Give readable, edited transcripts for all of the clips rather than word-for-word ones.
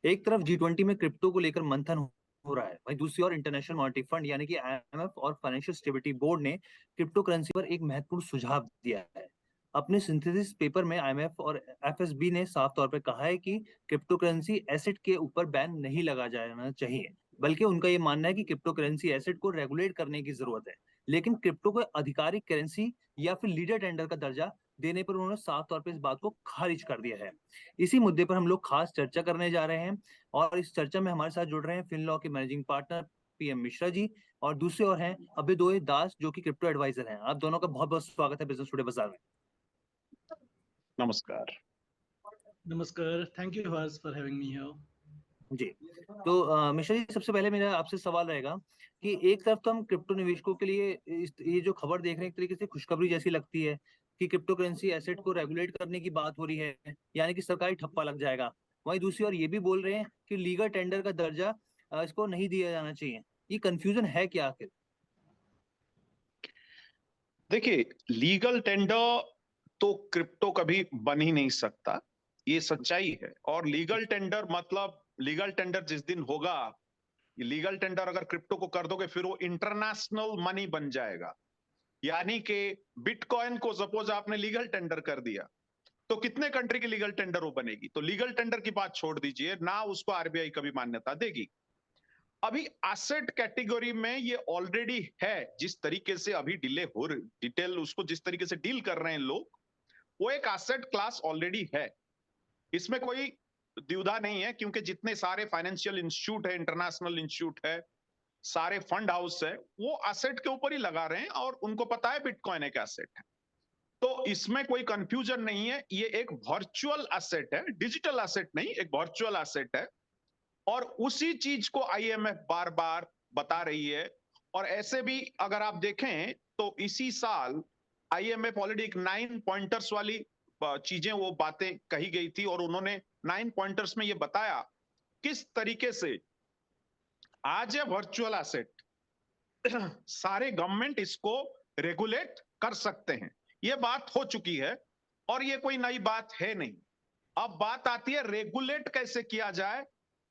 एक तरफ G20 में क्रिप्टो को लेकर मंथन हो रहा है, वहीं दूसरी ओर इंटरनेशनल मॉनेटरी फंड यानी कि IMF और फाइनेंशियल स्टेबिलिटी बोर्ड ने क्रिप्टो करेंसी पर एक महत्वपूर्ण सुझाव दिया है। अपने सिंथेसिस पेपर में IMF और FSB ने साफ तौर पर कहा है कि क्रिप्टो करेंसी एसेट के ऊपर बैन नहीं लगा जाना चाहिए, बल्कि उनका ये मानना है कि क्रिप्टो करेंसी एसेट को रेगुलेट करने की जरूरत है। लेकिन क्रिप्टो को आधिकारिक करेंसी या फिर लीडर टेंडर का दर्जा देने पर उन्होंने साफ तौर पर इस बात को खारिज कर दिया है। इसी मुद्दे पर हम लोग खास चर्चा करने जा रहे हैं और इस चर्चा में हमारे साथ जुड़ रहे हैं फिनलॉ के managing partner PM Mishra ji और दूसरे ओर हैं अभेदोय दास जो कि क्रिप्टो एडवाइजर हैं। आप दोनों का बहुत बहुत स्वागत है बिजनेस टुडे बाजार में। नमस्कार। नमस्कार, thank you Harsh for having me here. जी, तो मिश्रा जी, सबसे पहले मेरा आपसे सवाल रहेगा कि एक तरफ तो हम क्रिप्टो निवेशकों के लिए ये जो खबर देख रहे हैं एक तरीके से खुशखबरी जैसी लगती है कि क्रिप्टो करेंसी एसेट को रेगुलेट करने की बात हो रही है, यानी कि सरकारी ठप्पा लग जाएगा। वहीं दूसरी ओर ये भी बोल रहे हैं कि लीगल टेंडर का दर्जा इसको नहीं दिया जाना चाहिए। ये कंफ्यूजन है क्या आखिर? देखिए, लीगल टेंडर तो क्रिप्टो कभी बन ही नहीं सकता, ये सच्चाई है। और लीगल टेंडर मतलब लीगल टेंडर जिस दिन होगा, लीगल टेंडर अगर क्रिप्टो को कर दोगे फिर वो इंटरनेशनल मनी बन जाएगा। यानी कि बिटकॉइन को सपोज आपने लीगल टेंडर कर दिया तो कितने कंट्री की लीगल टेंडर वो बनेगी? तो लीगल टेंडर की बात छोड़ दीजिए ना, उसको RBI कभी मान्यता देगी। अभी एसेट कैटेगरी में ये ऑलरेडी है। जिस तरीके से अभी डिटेल उसको जिस तरीके से डील कर रहे हैं लोग, वो एक एसेट क्लास ऑलरेडी है। इसमें कोई द्विधा नहीं है, क्योंकि जितने सारे फाइनेंशियल इंस्टीट्यूट है, इंटरनेशनल इंस्टीट्यूट है, सारे फंड हाउस है, वो एसेट के ऊपर ही लगा रहे हैं और उनको पता है बिटकॉइन एक एसेट है। तो इसमें कोई कंफ्यूजन नहीं है। ये एक वर्चुअल एसेट है, डिजिटल एसेट नहीं, एक वर्चुअल एसेट है। और उसी चीज को IMF बार बार बता रही है। और ऐसे भी अगर आप देखें तो इसी साल IMF ऑलरेडी एक 9 पॉइंटर्स वाली चीजें, वो बातें कही गई थी और उन्होंने 9 पॉइंटर्स में ये बताया किस तरीके से आज ये वर्चुअल एसेट सारे गवर्नमेंट इसको रेगुलेट कर सकते हैं। ये बात हो चुकी है और ये कोई नई बात है नहीं। अब बात आती है रेगुलेट कैसे किया जाए,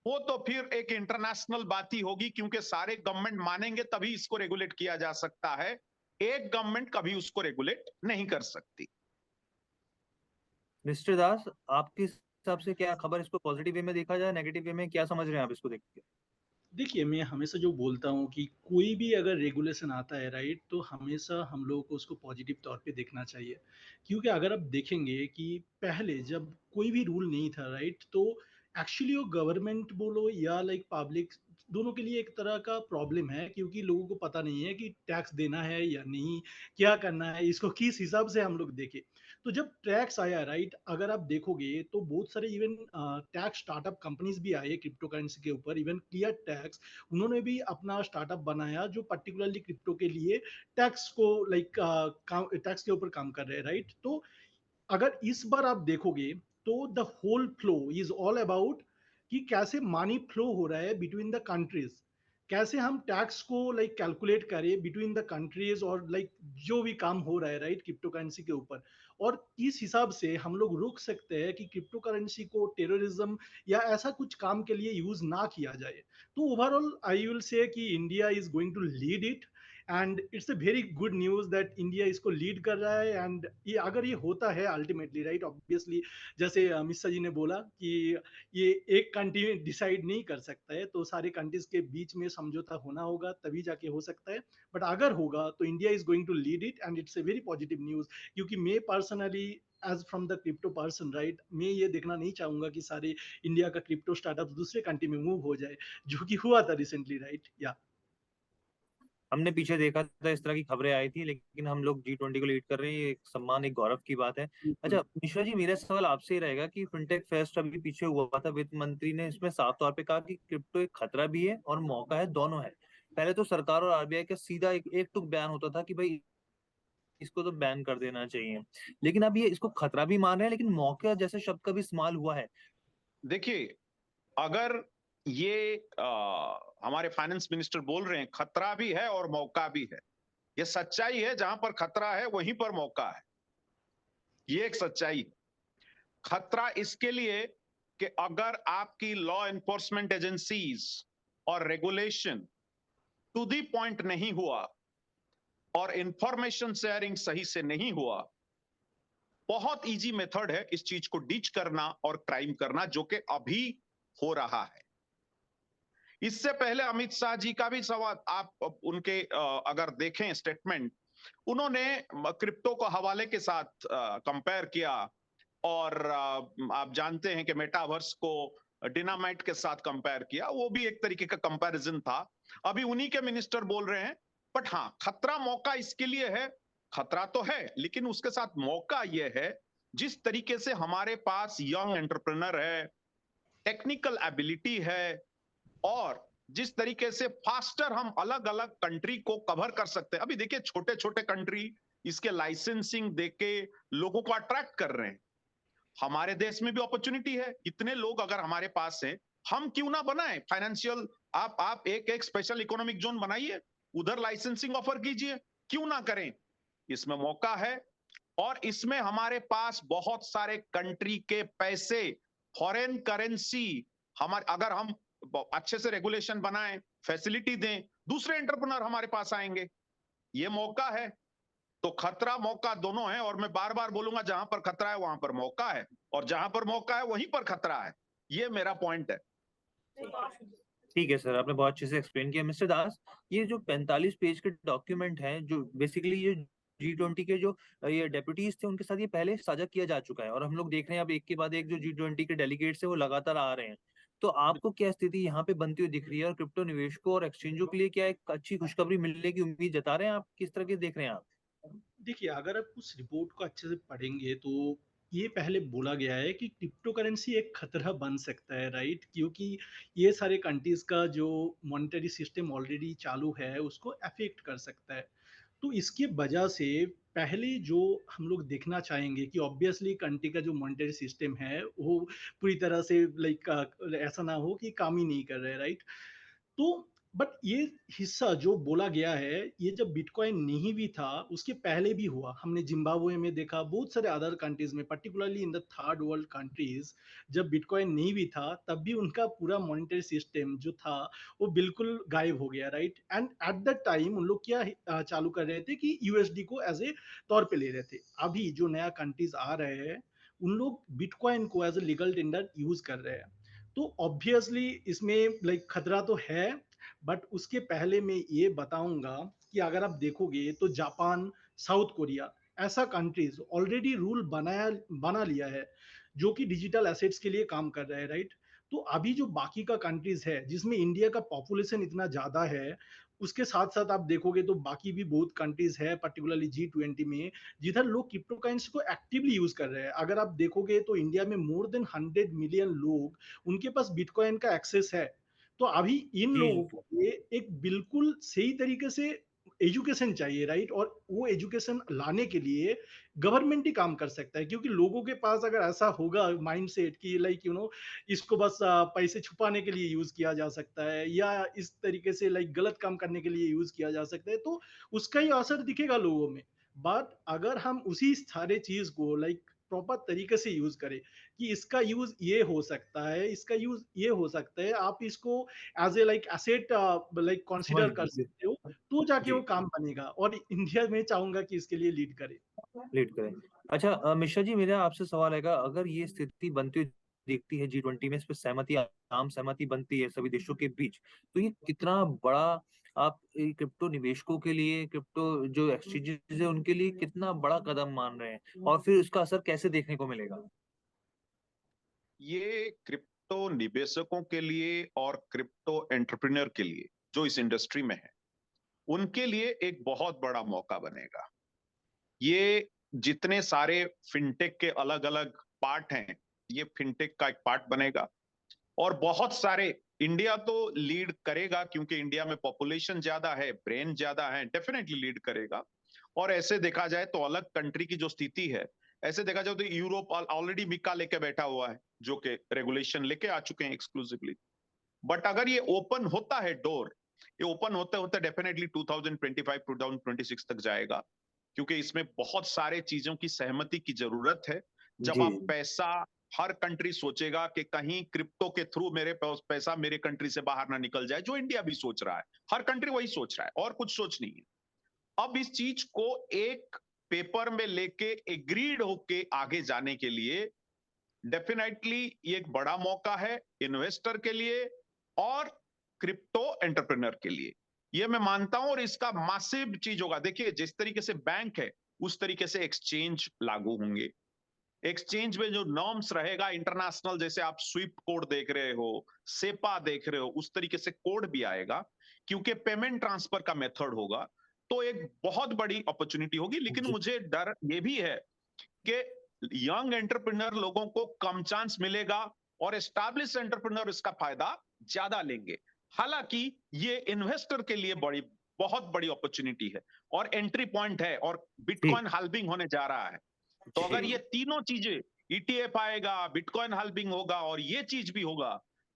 वो तो फिर एक इंटरनेशनल बात ही होगी, क्योंकि सारे गवर्नमेंट मानेंगे तभी इसको रेगुलेट किया जा सकता है। एक गवर्नमेंट कभी उसको रेगुलेट नहीं कर सकती। मिस्टर दास, आपके हिसाब से क्या खबर, इसको पॉजिटिव वे में देखा जाए, नेगेटिव वे में क्या समझ रहे हैं आप इसको देख के? देखिए, मैं हमेशा जो बोलता हूँ कि कोई भी अगर रेगुलेशन आता है, राइट, तो हमेशा हम लोगों को उसको पॉजिटिव तौर पे देखना चाहिए। क्योंकि अगर आप देखेंगे कि पहले जब कोई भी रूल नहीं था, राइट, तो एक्चुअली वो गवर्नमेंट बोलो या लाइक पब्लिक, दोनों के लिए एक तरह का प्रॉब्लम है, क्योंकि लोगों को पता नहीं है कि टैक्स देना है या नहीं, क्या करना है, इसको किस हिसाब से हम लोग देखें। तो जब टैक्स आया, राइट, अगर आप देखोगे तो बहुत सारे इवन टैक्स स्टार्टअप कंपनीज भी आए क्रिप्टो करेंसी के ऊपर, इवन क्लियर टैक्स, उन्होंने भी अपना स्टार्टअप बनाया जो पर्टिकुलरली क्रिप्टो के लिए टैक्स को लाइक टैक्स के ऊपर काम कर रहे हैं, राइट। तो अगर इस बार आप देखोगे तो the whole flow is all about कि कैसे मनी फ्लो हो रहा है बिटवीन द कंट्रीज, कैसे हम टैक्स को लाइक कैलकुलेट करें बिटवीन द कंट्रीज, और लाइक जो भी काम हो रहा है, राइट, क्रिप्टो करेंसी के ऊपर। और इस हिसाब से हम लोग रोक सकते हैं कि क्रिप्टो करेंसी को टेररिज्म या ऐसा कुछ काम के लिए यूज ना किया जाए। तो ओवरऑल आई विल से कि India is going to lead it, and it's a very good news that India इसको लीड कर रहा है। एंड ये अगर ये होता है अल्टीमेटली, राइट, ऑब्वियसली, जैसे मिश्रा जी ने बोला कि ये एक कंट्री डिसाइड नहीं कर सकता है, तो सारे कंट्रीज के बीच में समझौता होना होगा तभी जाके हो सकता है। बट अगर होगा तो India is going to lead it, and it's a very positive news. क्योंकि मैं personally as from the crypto person, right, मैं ये देखना नहीं चाहूंगा कि सारे इंडिया का क्रिप्टो स्टार्टअप दूसरे कंट्री में मूव हो जाए, जो कि हुआ था रिसेंटली, राइट। या हमने पीछे देखा था इस तरह की खबरें आई थी, लेकिन हम लोग G20 को लीड कर रहे हैं, ये एक सम्मान, एक गौरव की बात है। बिल्कुल। अच्छा मिश्रा जी, मेरा सवाल आपसे ही रहेगा कि फिनटेक फेस्ट अभी पीछे हुआ था, वित्त मंत्री ने इसमें साफ तौर पे कहा कि क्रिप्टो एक खतरा भी है और मौका है, दोनों है। पहले तो सरकार और RBI का सीधा एक टुक बयान होता था कि भाई इसको तो बैन कर देना चाहिए, लेकिन अब ये इसको खतरा भी मान रहे हैं, लेकिन मौके जैसे शब्द का भी इस्तेमाल हुआ है। देखिए, अगर ये हमारे फाइनेंस मिनिस्टर बोल रहे हैं खतरा भी है और मौका भी है, ये सच्चाई है। जहां पर खतरा है वहीं पर मौका है, ये एक सच्चाई है। खतरा इसके लिए कि अगर आपकी लॉ एनफोर्समेंट एजेंसीज और रेगुलेशन टू दी पॉइंट नहीं हुआ और इंफॉर्मेशन शेयरिंग सही से नहीं हुआ, बहुत इजी मेथड है इस चीज को डिच करना और क्राइम करना, जो कि अभी हो रहा है। इससे पहले अमित शाह जी का भी सवाल, आप उनके अगर देखें स्टेटमेंट, उन्होंने क्रिप्टो को हवाले के साथ कंपेयर किया, और आप जानते हैं कि मेटावर्स को डिनामाइट के साथ कंपेयर किया, वो भी एक तरीके का कंपैरिजन था। अभी उन्हीं के मिनिस्टर बोल रहे हैं, बट हाँ, खतरा मौका इसके लिए है, खतरा तो है, लेकिन उसके साथ मौका यह है, जिस तरीके से हमारे पास यंग एंटरप्रेन्योर है, टेक्निकल एबिलिटी है, और जिस तरीके से फास्टर हम अलग अलग कंट्री को कवर कर सकते हैं। अभी देखिए, छोटे छोटे कंट्री इसके लाइसेंसिंग देके लोगों को अट्रैक्ट कर रहे हैं। हमारे देश में भी अपॉर्चुनिटी है, इतने लोग अगर हमारे पास हैं, हम क्यों ना बनाए फाइनेंशियल, आप एक एक स्पेशल इकोनॉमिक जोन बनाइए, उधर लाइसेंसिंग ऑफर कीजिए, क्यों ना करें? इसमें मौका है, और इसमें हमारे पास बहुत सारे कंट्री के पैसे, फॉरेन करेंसी, हमारे अगर हम अच्छे से रेगुलेशन बनाएं, फैसिलिटी दें, दूसरे एंटरप्रेन्योर हमारे पास आएंगे। ये मौका है। तो खतरा मौका दोनों है, और मैं बार बार बोलूंगा, जहां पर खतरा है वहां पर मौका है, और जहां पर मौका है वहीं पर खतरा है। ये मेरा पॉइंट है। ठीक है सर, आपने बहुत अच्छे से एक्सप्लेन किया। मिस्टर दास, ये जो 45 पेज के डॉक्यूमेंट हैं, जो बेसिकली ये G20 के जो ये डेप्यूटीज थे, उनके साथ ये पहले साझा किया जा चुका है, और हम लोग देख रहे हैं अब एक के बाद एक जो G20 के डेलीगेट्स है वो लगातार आ रहे हैं। तो आपको क्या स्थिति यहाँ पे बनती हुई दिख रही है, और क्रिप्टो निवेशकों और एक्सचेंजों के लिए क्या एक अच्छी खुशखबरी मिलने की उम्मीद जता रहे हैं आप? किस तरह के देख रहे हैं आप? देखिए, अगर आप उस रिपोर्ट को अच्छे से पढ़ेंगे तो ये पहले बोला गया है कि क्रिप्टो करेंसी एक खतरा बन सकता है, राइट? क्योंकि ये सारे कंट्रीज का जो मॉनेटरी सिस्टम ऑलरेडी चालू है उसको अफेक्ट कर सकता है। तो इसकी वजह से पहले जो हम लोग देखना चाहेंगे कि ऑब्वियसली कंट्री का जो मॉनेटरी सिस्टम है वो पूरी तरह से लाइक ऐसा ना हो कि काम ही नहीं कर रहे, राइट? तो बट ये हिस्सा जो बोला गया है, ये जब बिटकॉइन नहीं भी था उसके पहले भी हुआ। हमने जिम्बाब्वे में देखा, बहुत सारे अदर कंट्रीज में, particularly in the third world countries, जब बिटकॉइन नहीं भी था तब भी उनका पूरा मॉनेटरी सिस्टम जो था वो बिल्कुल गायब हो गया, right? And at the time उन लोग क्या चालू कर रहे थे कि यूएसडी को एज ए तौर पे ले रहे थे। अभी जो नया कंट्रीज आ रहे हैं उन लोग बिटकॉइन को as a legal tender use कर रहे हैं। तो ऑब्वियसली इसमें लाइक खतरा तो है, बट उसके पहले मैं ये बताऊंगा कि अगर आप देखोगे तो जापान, साउथ कोरिया, ऐसा कंट्रीज ऑलरेडी रूल बना लिया है जो कि डिजिटल एसेट्स के लिए काम कर रहा है, राइट? तो अभी जो बाकी का कंट्रीज है जिसमें इंडिया का पॉपुलेशन इतना ज्यादा है, उसके साथ साथ आप देखोगे तो बाकी भी बहुत कंट्रीज है, पर्टिकुलरली G20 में, जिधर लोग क्रिप्टो करेंसी को एक्टिवली यूज कर रहे हैं। अगर आप देखोगे तो इंडिया में मोर देन 100 मिलियन लोग, उनके पास बिटकॉइन का एक्सेस है। तो अभी इन जी लोगों को ये एक बिल्कुल सही तरीके से एजुकेशन चाहिए, राइट? और वो एजुकेशन लाने के लिए गवर्नमेंट ही काम कर सकता है, क्योंकि लोगों के पास अगर ऐसा होगा माइंडसेट कि लाइक इसको बस पैसे छुपाने के लिए यूज किया जा सकता है, या इस तरीके से लाइक गलत काम करने के लिए यूज किया जा सकता है, तो उसका ही असर दिखेगा लोगों में। बट अगर हम उसी सारे चीज को लाइक प्रॉपर तरीके से यूज करें कि इसका यूज ये हो सकता है, इसका यूज ये हो सकता है, आप इसको as a like asset like समझ कंसीडर कर गए। सकते हो, तो जाके जी, वो काम बनेगा। और इंडिया में चाहूंगा कि इसके लिए लीड करे। लीड करें। अच्छा मिश्रा जी, मेरा आपसे सवाल है, अगर ये स्थिति बनती हुई दिखती है G20 में, इस पर सहमति, आम सहमति बनती है सभी देशों के बीच, तो ये कितना बड़ा, आप क्रिप्टो निवेशकों के लिए, क्रिप्टो जो एक्सचेंजेस है उनके लिए कितना बड़ा कदम मान रहे हैं, और फिर उसका असर कैसे देखने को मिलेगा? ये क्रिप्टो निवेशकों के लिए और क्रिप्टो एंटरप्रेन्योर के लिए जो इस इंडस्ट्री में है, उनके लिए एक बहुत बड़ा मौका बनेगा। ये जितने सारे फिनटेक के अलग अलग पार्ट हैं, ये फिनटेक का एक पार्ट बनेगा, और बहुत सारे, इंडिया तो लीड करेगा क्योंकि इंडिया में पॉपुलेशन ज्यादा है, ब्रेन ज्यादा है, डेफिनेटली लीड करेगा। और ऐसे देखा जाए तो अलग कंट्री की जो स्थिति है, ऐसे देखा जाए तो यूरोप ऑलरेडी मिका लेके बैठा हुआ है, जो कि रेगुलेशन लेके आ चुके हैं एक्सक्लूसिवली। बट अगर ये ओपन होता है डोर, ये ओपन होते होते डेफिनेटली 2025 2026 तक जाएगा, क्योंकि इसमें बहुत सारे चीजों की सहमति की जरूरत है। जब जी आप पैसा हर कंट्री सोचेगा कि कहीं क्रिप्टो के थ्रू मेरे पैसा मेरे कंट्री से बाहर ना निकल जाए, जो इंडिया भी सोच रहा है। हर कंट्री वही सोच रहा है और कुछ सोच नहीं है। अब इस चीज को एक पेपर में लेके एग्रीड होके आगे जाने के लिए डेफिनेटली ये एक बड़ा मौका है इन्वेस्टर के लिए और क्रिप्टो एंटरप्रेन्योर के लिए। ये मैं मानता हूं और इसका मासिव चीज होगा। देखिए जिस तरीके से बैंक है उस तरीके से एक्सचेंज लागू होंगे। एक्सचेंज में जो नॉर्म्स रहेगा इंटरनेशनल, जैसे आप स्विफ्ट कोड देख रहे हो, सेपा देख रहे हो, उस तरीके से कोड भी आएगा क्योंकि पेमेंट ट्रांसफर का मेथड होगा। तो एक बहुत बड़ी अपॉर्चुनिटी होगी। लेकिन जी मुझे डर ये भी है कि यंग एंटरप्रेन्योर लोगों को कम चांस मिलेगा और एस्टैब्लिश एंटरप्रेन्योर इसका फायदा ज्यादा लेंगे। हालांकि ये इन्वेस्टर के लिए बहुत बड़ी अपॉर्चुनिटी है और एंट्री पॉइंट है और जी बिटकॉइन हाल्विंग होने जा रहा है। तो अगर जी ये तीनों चीजें, ईटीएफ आएगा, बिटकॉइन हाल्विंग होगा और ये चीज भी होगा,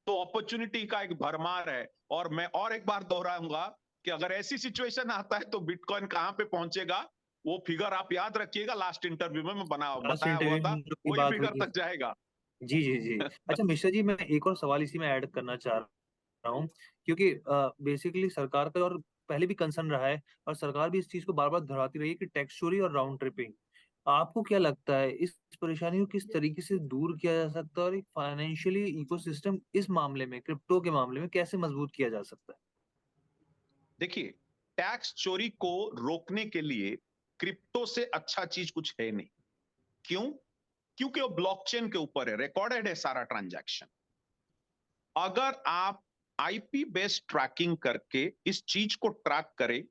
तो अपॉर्चुनिटी का एक भरमार है। और मैं और एक बार दोहराऊंगा कि अगर ऐसी सिचुएशन आता है तो बिटकॉइन कहां पे पहुंचेगा, वो फिगर आप याद रखिएगा। लास्ट इंटरव्यू में मैं लास्ट बताया हुआ इंटरव्यू था, में जो की वही बात हुई फिगर थी। तक जाएगा। जी जी जी। अच्छा मिश्रा जी, मैं एक और सवाल इसी में ऐड करना चाह रहा हूँ, क्योंकि बेसिकली सरकार का और पहले भी कंसर्न रहा है और सरकार भी इस चीज को बार बार दोहराती रही है कि टैक्स चोरी और राउंड ट्रिपिंग। आपको क्या लगता है इस परेशानी को किस तरीके से दूर किया जा सकता है और एक फाइनेंशियली इकोसिस्टम इस मामले में, क्रिप्टो के मामले में कैसे मजबूत किया जा सकता है? देखिए, टैक्स चोरी को रोकने के लिए क्रिप्टो से अच्छा चीज कुछ है नहीं। क्यों? क्योंकि वो ब्लॉकचेन के ऊपर है, रिकॉर्डेड है सारा ट्रांजैक्शन। अगर आप आईपी बेस्ड ट्रैकिंग करके इस चीज को ट्रैक करें,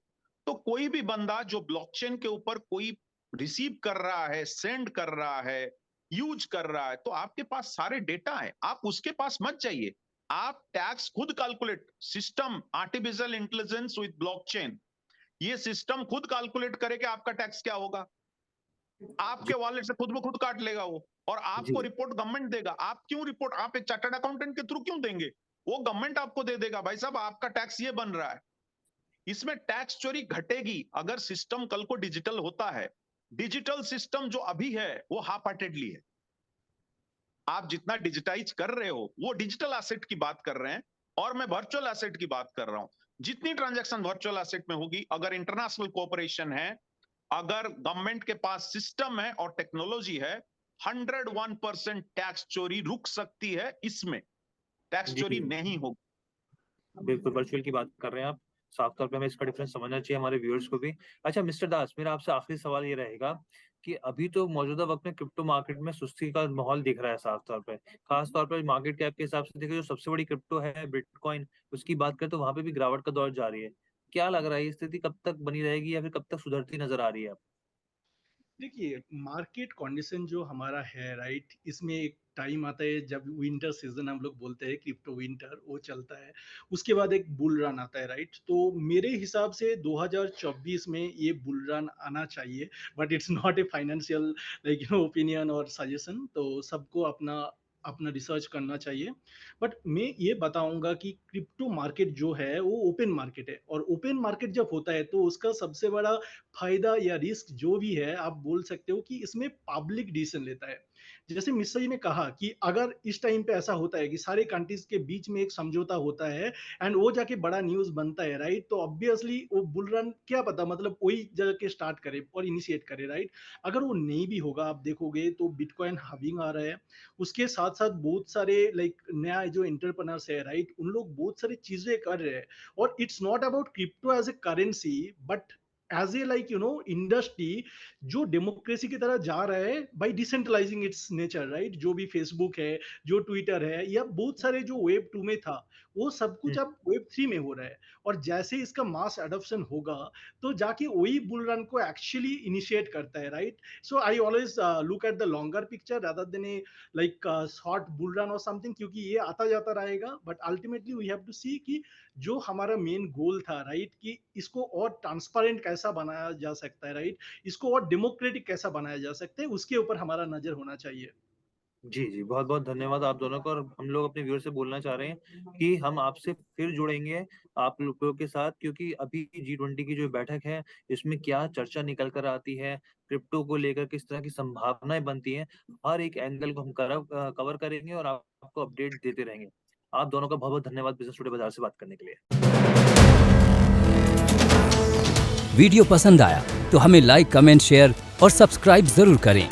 तो कोई भी बंदा जो ब्लॉकचेन के ऊपर कोई रिसीव कर रहा है, सेंड कर रहा है, यूज कर रहा है, तो आपके पास सारे डेटा है। आप उसके पास मत जाइए। आप टैक्स खुद calculate, system artificial intelligence with blockchain, ये सिस्टम खुद कैलकुलेट करे कि आपका टैक्स क्या होगा। जी आपके वॉलेट से खुद ब खुद काट लेगा वो और जी आपको रिपोर्ट गवर्नमेंट देगा। आप क्यों रिपोर्ट, आप एक चार्टर्ड अकाउंटेंट के थ्रू क्यों देंगे? वो गवर्नमेंट आपको दे देगा, भाई साहब आपका टैक्स ये बन रहा है। इसमें टैक्स चोरी घटेगी अगर सिस्टम कल को डिजिटल होता है। डिजिटल सिस्टम जो अभी है वो हाफ हार्टेडली है। आप जितना डिजिटाइज कर रहे हो वो डिजिटल एसेट की बात कर रहे हैं और मैं वर्चुअल एसेट की बात कर रहा हूं। जितनी ट्रांजैक्शन वर्चुअल एसेट में होगी, अगर इंटरनेशनल कोऑपरेशन है, अगर गवर्नमेंट के पास सिस्टम है और टेक्नोलॉजी है, 101% टैक्स चोरी रुक सकती है। इसमें टैक्स जी चोरी नहीं होगी। बिल्कुल, वर्चुअल की बात कर रहे हैं आप। साफ तौर पे हमें इसका डिफरेंस समझना चाहिए हमारे व्यूअर्स को भी। अच्छा मिस्टर दास, मेरा आपसे आखिरी सवाल ये रहेगा कि अभी तो मौजूदा वक़्त में क्रिप्टो मार्केट में सुस्ती का माहौल दिख रहा है साफ तौर पे। खास तौर पे मार्केट कैप के हिसाब से देखें, जो सबसे बड़ी क्रिप्टो है बिटकॉइन, उसकी बात करें तो वहाँ पे भी गिरावट का दौर जारी है। क्या लग रहा है ये स्थिति कब तक बनी रहेगी या फिर कब तक सुधरती नज़र आ रही है? देखिए, मार्केट कंडीशन जो हमारा है, राइट, इसमें एक टाइम आता है जब विंटर सीजन हम लोग बोलते हैं, क्रिप्टो विंटर वो चलता है। उसके बाद एक बुल रन आता है, राइट। तो मेरे हिसाब से 2024 में ये बुल रन आना चाहिए, but it's not a financial like opinion और सजेशन। तो सबको अपना अपना रिसर्च करना चाहिए। बट मैं ये बताऊंगा कि क्रिप्टो मार्केट जो है वो ओपन मार्केट है, और ओपन मार्केट जब होता है तो उसका सबसे बड़ा फायदा या रिस्क जो भी है, आप बोल सकते हो कि इसमें पब्लिक डिसीजन लेता है। जैसे मिश्रा जी ने कहा कि अगर इस टाइम पे ऐसा होता है कि सारे कंट्रीज के बीच में एक समझौता होता है एंड वो जाके बड़ा न्यूज बनता है, राइट, तो ऑब्वियसली वो बुल रन क्या पता मतलब वही जगह के स्टार्ट करे और इनिशिएट करे, राइट। अगर वो नहीं भी होगा, आप देखोगे तो बिटकॉइन हाविंग आ रहा है। उसके साथ साथ बहुत सारे लाइक नया जो एंटरप्रेन्योर्स है, राइट, उन लोग बहुत सारी चीजें कर रहे हैं। और it's not about crypto as a currency, but as a like industry जो डेमोक्रेसी की तरह जा रहा है by decentralizing its nature, right. जो भी फेसबुक है, जो ट्विटर है, या बहुत सारे जो वेब 2 में था, वो सब कुछ हुँ, अब वेब 3 में हो रहा है। और जैसे इसका मास एडॉप्शन होगा तो जाके वही बुल रन को एक्चुअली इनिशिएट करता है, right. So I always look at the longer picture rather than a like short bull run or something, क्योंकि ये आता जाता रहेगा। But ultimately we have to see कि जो हमारा मेन गोल था, राइट, कि इसको और ट्रांसपेरेंट कैसा बनाया जा सकता है, राइट, इसको और डेमोक्रेटिक कैसा बनाया जा सकता है, उसके ऊपर हमारा नजर होना चाहिए। जी, जी। बहुत-बहुत धन्यवाद आप दोनों का, और हम लोग अपने व्यूअर से बोलना चाह रहे हैं कि हम आपसे फिर जुड़ेंगे आप लोगों के साथ, क्योंकि अभी G20 की जो बैठक है, इसमें क्या चर्चा निकल कर आती है, क्रिप्टो को लेकर किस तरह की संभावनाएँ बनती हैं, हर एक एंगल को हम कवर करेंगे और आपको अपडेट देते रहेंगे। आप दोनों का बहुत-बहुत धन्यवाद बिज़नेस टुडे बाज़ार से बात करने के लिए। वीडियो पसंद आया तो हमें लाइक, कमेंट, शेयर और सब्सक्राइब जरूर करें।